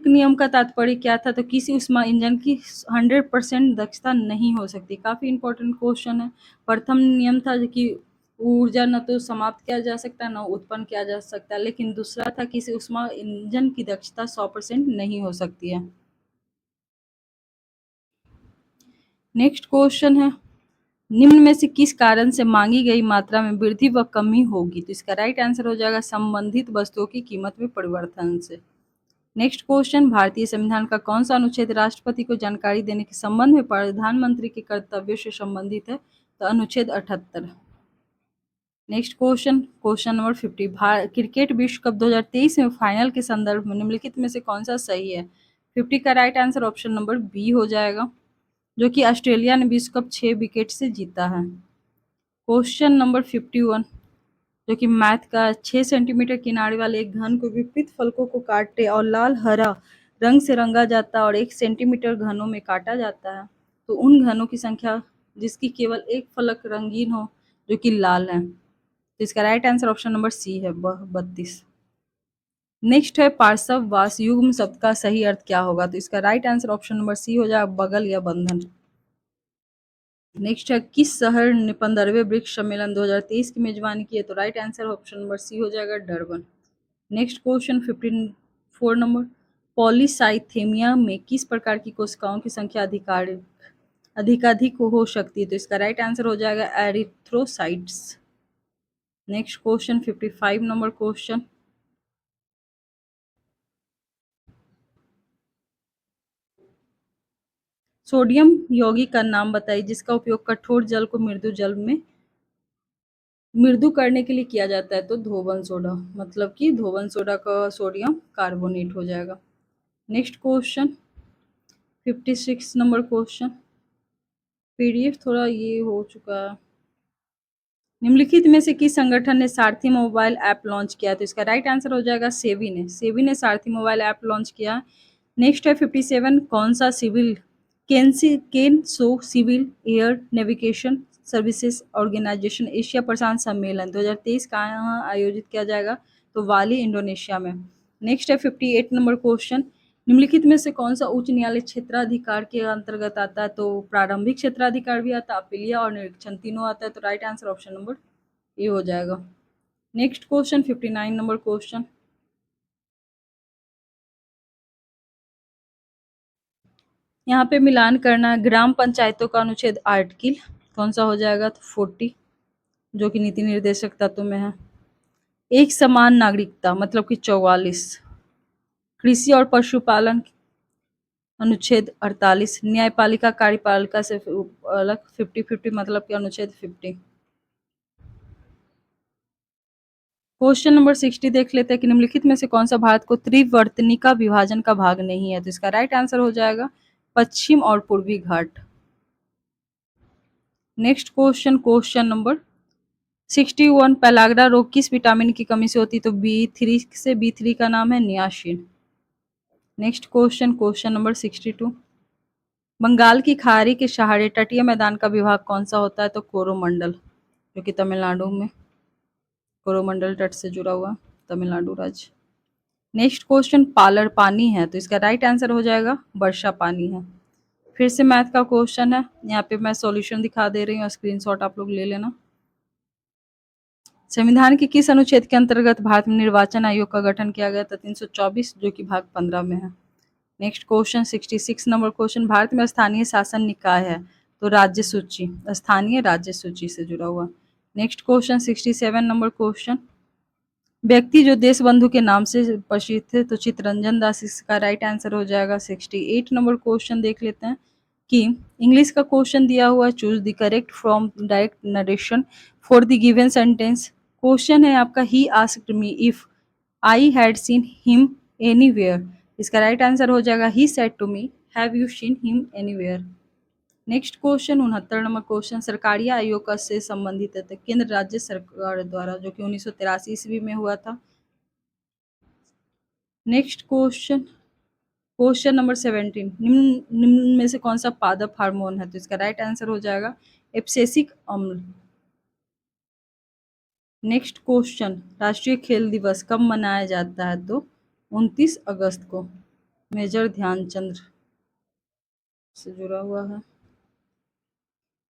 नियम का तात्पर्य क्या था? तो किसी ऊष्मा इंजन की 100% दक्षता नहीं हो सकती। काफी इंपॉर्टेंट क्वेश्चन है। प्रथम नियम था कि ऊर्जा न तो समाप्त किया जा सकता है न उत्पन्न किया जा सकता है, लेकिन दूसरा था किसी ऊष्मा इंजन की दक्षता 100% नहीं हो सकती है। नेक्स्ट क्वेश्चन है, निम्न में से किस कारण से मांगी गई मात्रा में वृद्धि व कमी होगी? तो इसका राइट आंसर हो जाएगा संबंधित वस्तुओं की कीमत में परिवर्तन से। नेक्स्ट क्वेश्चन, भारतीय संविधान का कौन सा अनुच्छेद राष्ट्रपति को जानकारी देने के संबंध में प्रधानमंत्री के कर्तव्यों से संबंधित है? तो अनुच्छेद 78। Next question, question number 50, cricket विश्व कप 2023 में फाइनल के संदर्भ में निम्नलिखित में से कौन सा सही है? 50 का right answer option number B हो जाएगा, जो कि ऑस्ट्रेलिया ने विश्व कप 6 विकेट से जीता है। क्वेश्चन नंबर 51, जो कि मैथ का 6 सेंटीमीटर किनारे वाले एक घन को विपरीत फलकों को काटे और लाल हरा रंग से रंगा जाता है और 1 सेंटीमीटर घनों में काटा जाता है, तो उन घनों की संख्या जिसकी केवल एक फलक रंगीन हो, जो कि लाल है। तो इसका right answer option number C है, 32। नेक्स्ट है पार्श्ववास युग्म शब्द का सही अर्थ क्या होगा? तो इसका right answer option number C हो जाएगा, बगल या बंधन। नेक्स्ट है किस शहर ने 15वें ब्रिक्स सम्मेलन 2023 की मेजबानी की है? तो right answer option number C हो जाएगा, Durban. Next question 54 number, polycythaemia में किस प्रकार की कोशिकाओं की संख्या अधिकाधिक हो सकती है? तो इसका राइट आंसर हो जाएगा erythrocytes. Next question 55 number question, sodium यौगिक का नाम बताइए जिसका उपयोग कठोर जल को मृदु करने के लिए किया जाता है? तो धोवन सोडा, मतलब कि धोवन सोडा का सोडियम कार्बोनेट हो जाएगा। Next question 56 number question, PDF थोड़ा ये हो चुका है। निम्नलिखित में से किस संगठन ने सारथी मोबाइल ऐप लॉन्च किया? तो इसका राइट आंसर हो जाएगा सेबी ने सारथी मोबाइल ऐप लॉन्च किया। नेक्स्ट है 57, कौन सा civil CANSO civil air navigation services organisation Asia प्रशांत सम्मेलन 2023 कहाँ आयोजित किया जाएगा? तो बाली, इंडोनेशिया में। नेक्स्ट है 58 नंबर क्वेश्चन, निम्नलिखित में से कौन सा उच्च न्यायालय क्षेत्राधिकार के अंतर्गत आता है? तो प्रारंभिक क्षेत्राधिकार भी आता है, अपीलिया और निरीक्षण तीनों आता है, तो right answer option number A हो जाएगा। नेक्स्ट क्वेश्चन 59 नंबर क्वेश्चन, यहाँ पे मिलान करना है ग्राम पंचायतों का अनुच्छेद आर्टिकल कौन सा हो जाएगा? तो 40, जो कि नीति निर्देशक तत्व में है। एक समान नागरिकता मतलब कि 44, कृषि और पशुपालन अनुच्छेद 48, न्यायपालिका कार्यपालिका से अलग 50-50 मतलब कि अनुच्छेद 50। क्वेश्चन नंबर 60 देख लेते हैं कि निम्नलिखित में से कौन सा भारत को त्रिवर्तनिका विभाजन का भाग नहीं है? तो इसका राइट आंसर हो जाएगा पश्चिम और पूर्वी घाट। नेक्स्ट क्वेश्चन नंबर 61, पेलाग्रा रोग किस विटामिन की कमी से होती है? तो B3 से, B3 का नाम है niacin. Next question number 62, Bengal की खाड़ी के सहारे तटीय मैदान का विभाग कौन सा होता है? तो कोरोमंडल, जो कि तमिलनाडु में कोरोमंडल तट से जुड़ा हुआ तमिलनाडु राज्य। नेक्स्ट क्वेश्चन, पालर पानी है, तो इसका राइट आंसर हो जाएगा वर्षा पानी है। फिर से मैथ का क्वेश्चन है, यहाँ पे मैं सॉल्यूशन दिखा दे रही हूँ, स्क्रीनशॉट आप लोग ले लेना। संविधान के किस अनुच्छेद के अंतर्गत भारत में निर्वाचन आयोग का गठन किया गया था? 324, जो कि भाग 15 में है। Next question 66 number question, Bharat में स्थानीय शासन निकाय है? तो राज्य सूची, स्थानीय राज्य सूची से जुड़ा हुआ। नेक्स्ट क्वेश्चन 67 नंबर क्वेश्चन, व्यक्ति जो देश बंधु के नाम से प्रसिद्ध थे? तो चित्तरंजन दास, इसका राइट आंसर हो जाएगा। 68 नंबर क्वेश्चन देख लेते हैं कि इंग्लिश का क्वेश्चन दिया हुआ, choose the correct from direct narration for the given sentence. Question है आपका, he asked me if I had seen him anywhere. इसका राइट आंसर हो जाएगा, he said to me have you seen him anywhere. Next question 69 number question, सरकारी आयोग का से संबंधित है? तो केंद्र राज्य सरकार द्वारा, जो कि 1983 ईस्वी में हुआ था। नेक्स्ट क्वेश्चन नंबर 17, निम्न में से कौन सा पादप हार्मोन है? तो इसका राइट आंसर हो जाएगा एब्सिसिक अम्ल। नेक्स्ट क्वेश्चन, राष्ट्रीय खेल दिवस कब मनाया जाता है? तो 29 अगस्त को, मेजर ध्यानचंद से जुड़ा हुआ है।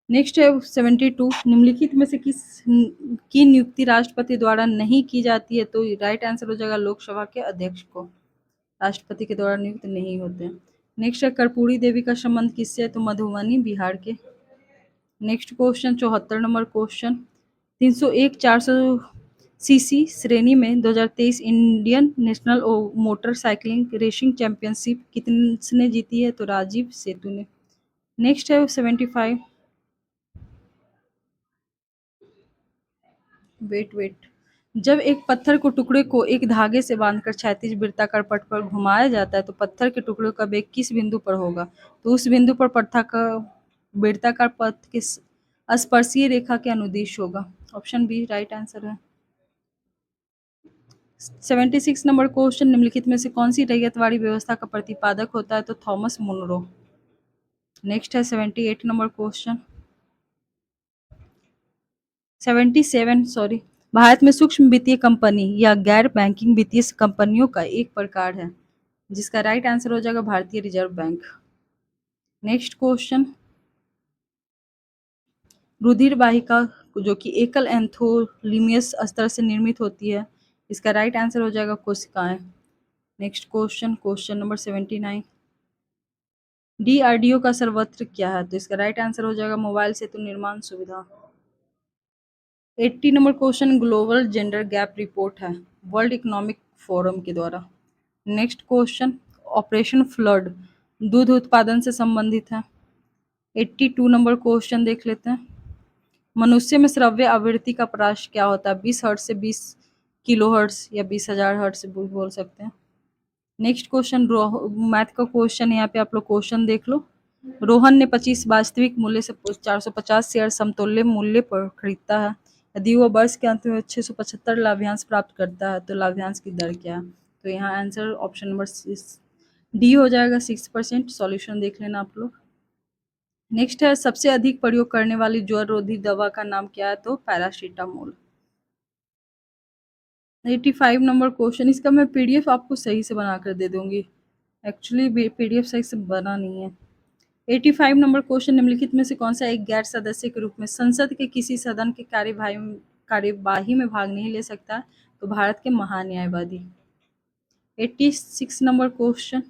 नेक्स्ट है 72, निम्नलिखित में से किस की नियुक्ति राष्ट्रपति द्वारा नहीं की जाती है? तो राइट आंसर हो जाएगा लोकसभा के अध्यक्ष को, राष्ट्रपति के द्वारा नियुक्त नहीं होते हैं। नेक्स्ट है कर्पूरी देवी का संबंध किससे है? तो मधुबनी, बिहार के। Next question 74 number question, 301 400 CC श्रेणी में 2023 Indian national motor cycling racing championship किसने जीती है? तो राजीव सेतु ने। नेक्स्ट है 75, वेट, जब एक पत्थर को टुकड़े को एक धागे से बांधकर क्षैतिज वृत्ताकार पथ पर घुमाया जाता है तो पत्थर के टुकड़े का वेग किस बिंदु पर होगा? तो उस बिंदु पर पत्थर का वृत्ताकार पथ किस स्पर्शीय रेखा के अनुदिश होगा। ऑप्शन बी राइट आंसर है। 76 नंबर क्वेश्चन, निम्नलिखित में से कौन सी रैयतवाड़ी व्यवस्था का प्रतिपादक होता है? तो थॉमस मुनरो। नेक्स्ट है 78 नंबर क्वेश्चन, 77 सॉरी, भारत में सूक्ष्म वित्तीय कंपनी या गैर बैंकिंग वित्तीय कंपनियों का एक प्रकार है, जिसका राइट आंसर हो जाएगा भारतीय रिजर्व बैंक। नेक्स्ट क्वेश्चन, रुधिर वाहिका जो कि एकल एंथोलिमियस स्तर से निर्मित होती है, इसका राइट आंसर हो जाएगा कोशिकाएं। Next question, question number 79, DRDO का सर्वत्र क्या है? तो इसका राइट आंसर हो जाएगा मोबाइल सेतु निर्माण सुविधा। 80 number question, global gender gap report है वर्ल्ड इकोनॉमिक फोरम के द्वारा। नेक्स्ट क्वेश्चन, ऑपरेशन फ्लड दूध उत्पादन से संबंधित है। 82 नंबर क्वेश्चन देख लेते हैं, मनुष्य में श्रव्य आवृत्ति का प्रकाश क्या होता है? 20 हर्ट्ज से 20 किलो हर्ट्ज या 20,000 हर्ट्ज से भी बोल सकते हैं। नेक्स्ट क्वेश्चन, मैथ का क्वेश्चन, यहाँ पे आप लोग क्वेश्चन देख लो। रोहन ने 25 वास्तविक मूल्य से 450 शेयर समतुल्य मूल्य पर खरीदता है। यदि वो वर्ष के अंत में 675 लाभांश प्राप्त करता है तो लाभांश की दर क्या है? तो यहाँ आंसर ऑप्शन नंबर डी हो जाएगा 6%। सॉल्यूशन देख लेना आप लोग। नेक्स्ट है, सबसे अधिक प्रयोग करने वाली ज्वर रोधी दवा का नाम क्या है? तो पैरासीटामोल। 85 नंबर क्वेश्चन, इसका मैं पीडीएफ आपको सही से बना कर दे दूंगी, एक्चुअली पीडीएफ सही से बना नहीं है। 85 नंबर क्वेश्चन, निम्नलिखित में से कौन सा एक गैर सदस्य के रूप में संसद के किसी सदन के कार्यवाही में भाग नहीं ले सकता? तो भारत के महान्यायवादी। 86 नंबर क्वेश्चन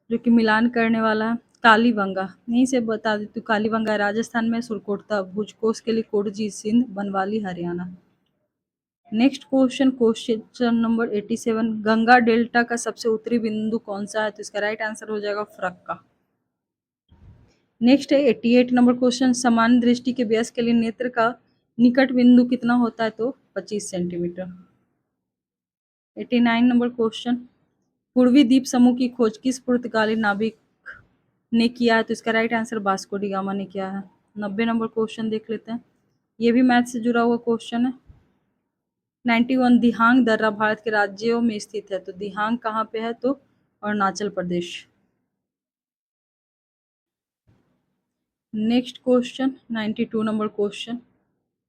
जो कि मिलान करने वाला है, कालीबंगा, यहीं से बता देती हूँ, कालीबंगा राजस्थान में, सुरकोटता भुजकोस के लिए कोटजी Sindh, Banawali Haryana. Next question, question number 87, Ganga delta का सबसे उत्तरी बिंदु कौन सा है? तो इसका राइट आंसर हो जाएगा फरक्का। नेक्स्ट है 88 नंबर क्वेश्चन, सामान्य दृष्टि के व्यस्क के लिए नेत्र का निकट बिंदु कितना होता है? तो 25 सेंटीमीटर। 89 नंबर क्वेश्चन, पूर्वी द्वीप समूह की खोज किस पुर्तगाली नाविक ने किया है? तो इसका right answer Vasco D gamma ने किया है। 90 नंबर क्वेश्चन देख लेते हैं, ये भी मैथ से जुड़ा हुआ क्वेश्चन है। 91, दिहांग दर्रा भारत के राज्यों में स्थित है, तो दिहांग कहाँ पे है? तो Arunachal Pradesh. Next question, 92 number question,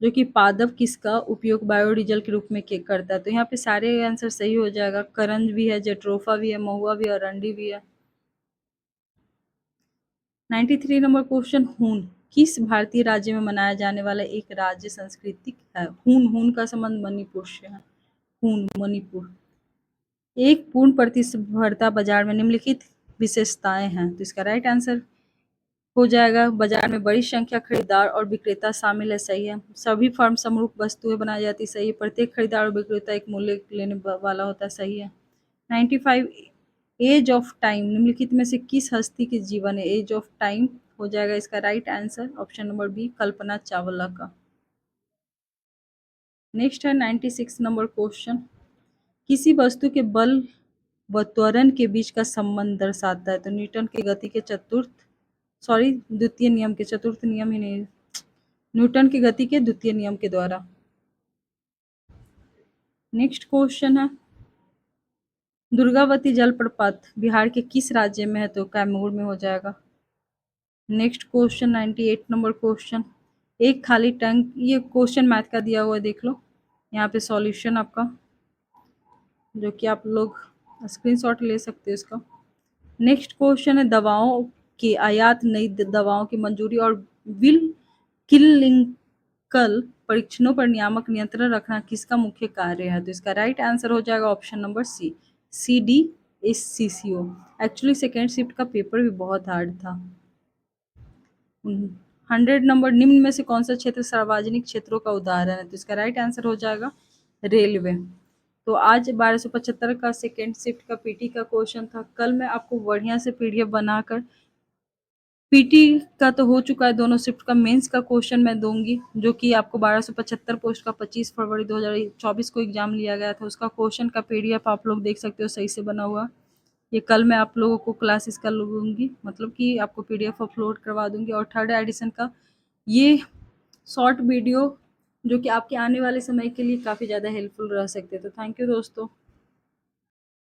जो कि पादप किसका उपयोग बायोडीजल के रूप में करता है? तो यहाँ पे सारे आंसर सही हो जाएगा, करंज भी है, जेट्रोफा भी है, महुआ भी है, अरंडी भी है। 93 नंबर क्वेश्चन, हून किस भारतीय राज्य में मनाया जाने वाला एक राज्य सांस्कृतिक है? हून का संबंध मणिपुर से है, हून मणिपुर। एक पूर्ण प्रतिस्पर्धा बाजार में निम्नलिखित विशेषताएं हैं, तो इसका राइट आंसर हो जाएगा, बाजार में बड़ी संख्या खरीदार और विक्रेता शामिल है, सही है। सभी फर्म समरूप वस्तुएं बनाई जाती, सही है। प्रत्येक खरीदार और विक्रेता एक मूल्य लेने वाला होता है, सही है। 95, एज ऑफ टाइम निम्नलिखित में से किस हस्ती के जीवन है? एज ऑफ टाइम हो जाएगा इसका right answer option number B, Kalpana Chawla का। नेक्स्ट है 96 नंबर क्वेश्चन, किसी वस्तु के बल व त्वरण के बीच का संबंध दर्शाता है? तो न्यूटन के गति के द्वितीय नियम के, चतुर्थ नियम ही नहीं, न्यूटन की गति के द्वितीय नियम के द्वारा। नेक्स्ट क्वेश्चन है, दुर्गावती जलप्रपात बिहार के किस राज्य में है? तो कैमूर में हो जाएगा। नेक्स्ट क्वेश्चन, 98 नंबर क्वेश्चन, एक खाली टैंक, ये क्वेश्चन मैथ का दिया हुआ है, देख लो यहाँ पे सॉल्यूशन आपका, जो कि आप लोग स्क्रीनशॉट ले सकते हो इसका। नेक्स्ट क्वेश्चन है, दवाओं की आयात, नई दवाओं की मंजूरी और विल क्लिनिकल परीक्षणों पर नियामक नियंत्रण रखना किसका मुख्य कार्य है? तो इसका राइट आंसर हो जाएगा option number C, CDSCCO। Actually second shift का पेपर भी बहुत हार्ड था। 100 नंबर, निम्न में से कौन सा क्षेत्र सार्वजनिक क्षेत्रों का उदाहरण है? तो इसका राइट आंसर हो जाएगा रेलवे। तो आज 1275 का सेकेंड शिफ्ट का पीटी का क्वेश्चन था। कल मैं आपको बढ़िया से पीडीएफ बनाकर, पीटी का तो हो चुका है, दोनों शिफ्ट का मेंस का क्वेश्चन मैं दूंगी, जो कि आपको 1275 पोस्ट का 25 फरवरी 2024 को एग्जाम लिया गया था, उसका क्वेश्चन का पीडीएफ आप लोग देख सकते हो, सही से बना हुआ। ये कल मैं आप लोगों को क्लासेस कर लूँगी, मतलब कि आपको पीडीएफ अपलोड करवा दूंगी। और थर्ड एडिशन का ये शॉर्ट वीडियो जो कि आपके आने वाले समय के लिए काफ़ी ज़्यादा हेल्पफुल रह सकते हैं। तो थैंक यू दोस्तों।